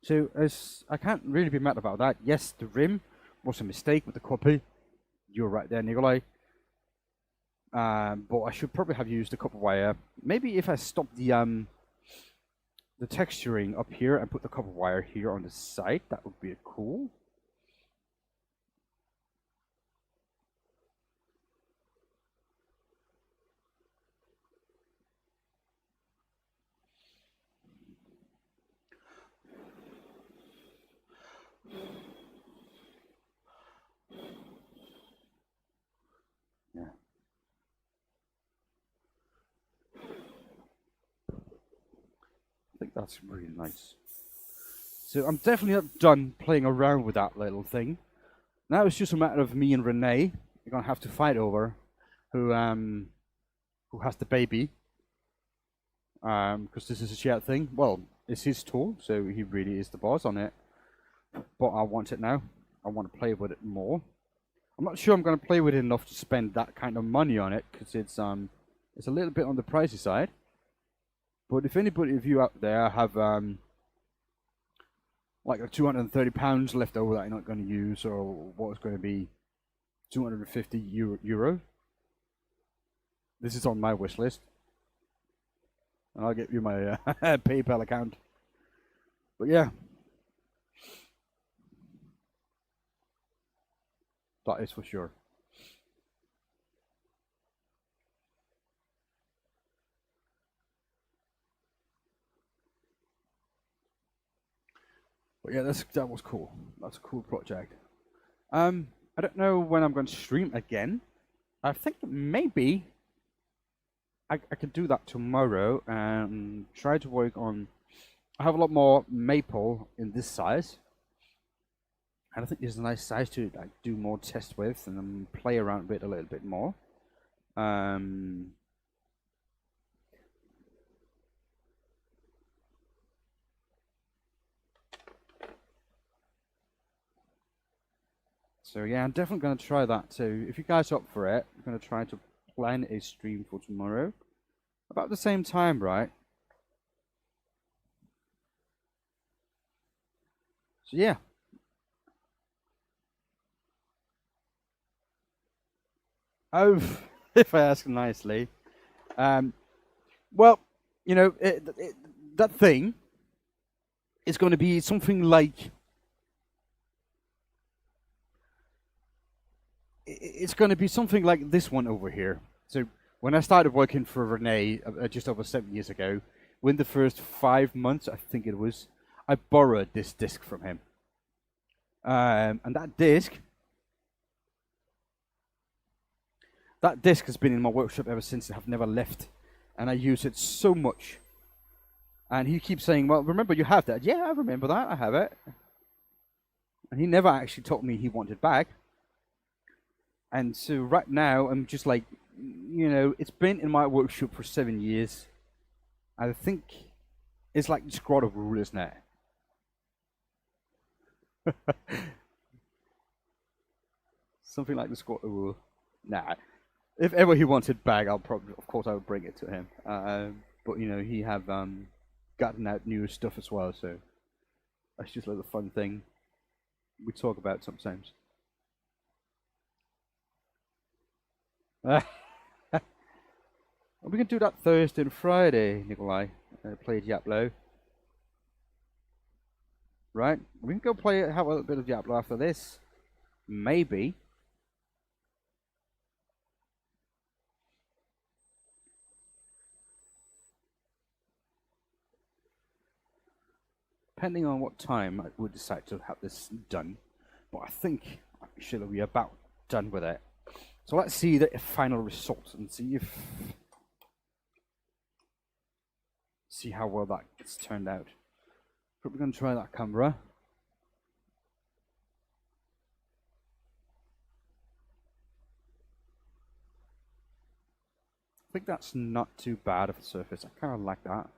So as I can't really be mad about that. Yes, the rim was a mistake with the copy. You're right there, Nikolai. But I should probably have used the copper wire. Maybe if I stop the texturing up here and put the copper wire here on the side, that would be cool. Yeah. I think that's really nice. So I'm definitely not done playing around with that little thing. Now it's just a matter of me and Renee. We're gonna have to fight over who has the baby. Because this is a shared thing. Well, it's his tool, so he really is the boss on it. But I want it now. I want to play with it more. I'm not sure I'm going to play with it enough to spend that kind of money on it because it's a little bit on the pricey side. But if anybody of you out there have like a £230 left over that you're not going to use, or what is going to be €250, this is on my wish list, and I'll get you my PayPal account. But yeah, that is for sure. But yeah, that was cool. That's a cool project. I don't know when I'm going to stream again. I think maybe I could do that tomorrow and try to work on. I have a lot more maple in this size, and I think there's a nice size to like do more tests with and then play around with a little bit more. So yeah, I'm definitely going to try that too. If you guys are up for it, I'm going to try to plan a stream for tomorrow. About the same time, right? So yeah. Oh, if I ask nicely. Well, you know, that thing is going to be something like. It's going to be something like this one over here. So when I started working for Renee just over 7 years ago, within the first 5 months, I think it was, I borrowed this disc from him. And that disc has been in my workshop ever since. I've never left, and I use it so much. And he keeps saying, "Well, remember you have that." Yeah, I remember that. I have it. And he never actually told me he wanted back. And so right now, I'm just like, you know, it's been in my workshop for 7 years. I think it's like the squatter rule, isn't it? Something like the squatter rule. Nah. If ever he wanted back, I'll probably, of course, I would bring it to him. But you know, he have gotten out new stuff as well, so that's just a little fun thing we talk about sometimes. We can do that Thursday and Friday, Nikolai. Play Diablo. Right? We can go play, have a little bit of Diablo after this. Maybe. Depending on what time I would decide to have this done. But I think we should be about done with it. So let's see the final result and see how well that gets turned out. Probably going to try that camera. I think that's not too bad of a surface. I kind of like that.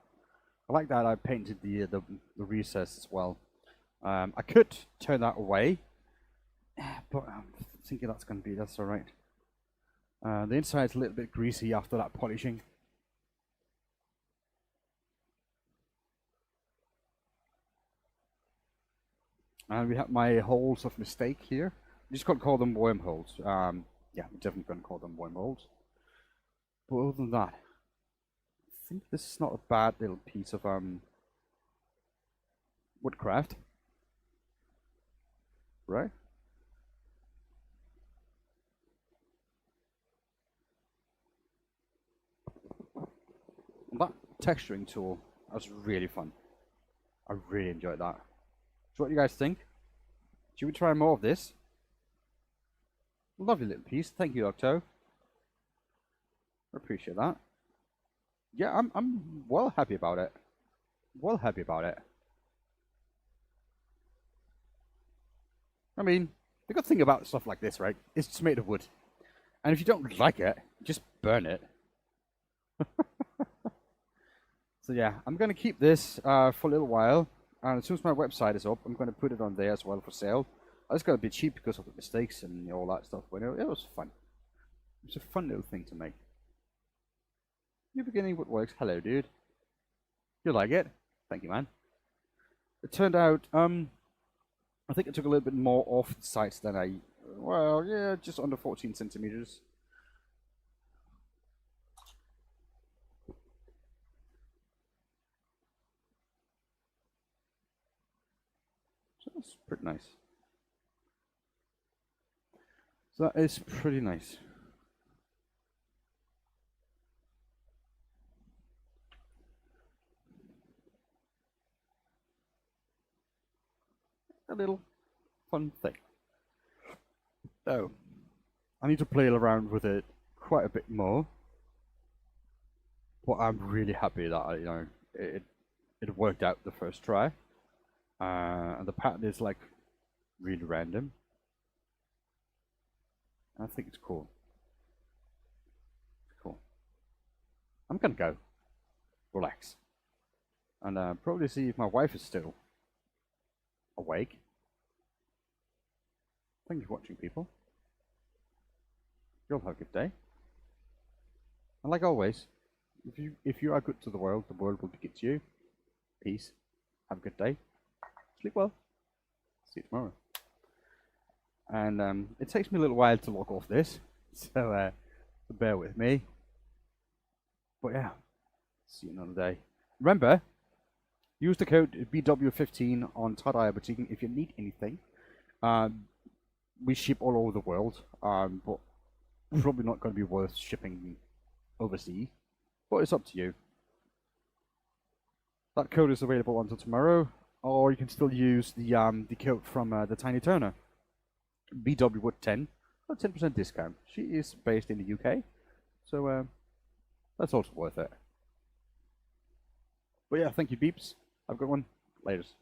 I like that I painted the recess as well. I could turn that away, but I'm thinking that's alright. The inside's a little bit greasy after that polishing. And we have my holes of mistake here. I'm just going to call them wormholes. Yeah, I'm definitely going to call them wormholes. But other than that, I think this is not a bad little piece of woodcraft. Right? That texturing tool was really fun. I really enjoyed that. So what do you guys think? Should we try more of this? Lovely little piece. Thank you, Octo. I appreciate that. Yeah, I'm well happy about it. Well happy about it. I mean, the good thing about stuff like this, right, is it's made of wood. And if you don't like it, just burn it. So yeah, I'm going to keep this for a little while. And as soon as my website is up, I'm going to put it on there as well for sale. I just got a bit cheap because of the mistakes and all that stuff, but it was fun. It's a fun little thing to make. New beginning woodworks. Hello, dude. You like it? Thank you, man. It turned out, I think it took a little bit more off the sides than well, yeah, just under 14 centimeters. So that's pretty nice. So that is pretty nice. A little fun thing. So, I need to play around with it quite a bit more. But I'm really happy that it worked out the first try. And the pattern is like really random. I think it's cool. It's cool. I'm gonna go relax and probably see if my wife is still awake. Thank you for watching, people. You'll have a good day. And like always, if you are good to the world will be good to you. Peace. Have a good day. Sleep well. See you tomorrow. And it takes me a little while to log off this, so bear with me. But yeah, see you another day. Remember, use the code BW15 on Tadaya Boutique if you need anything. We ship all over the world, but probably not going to be worth shipping overseas. But it's up to you. That code is available until tomorrow, or you can still use the code from the Tiny Turner, BW10, a 10% discount. She is based in the UK, so that's also worth it. But yeah, thank you, beeps. Have a good one. Laters.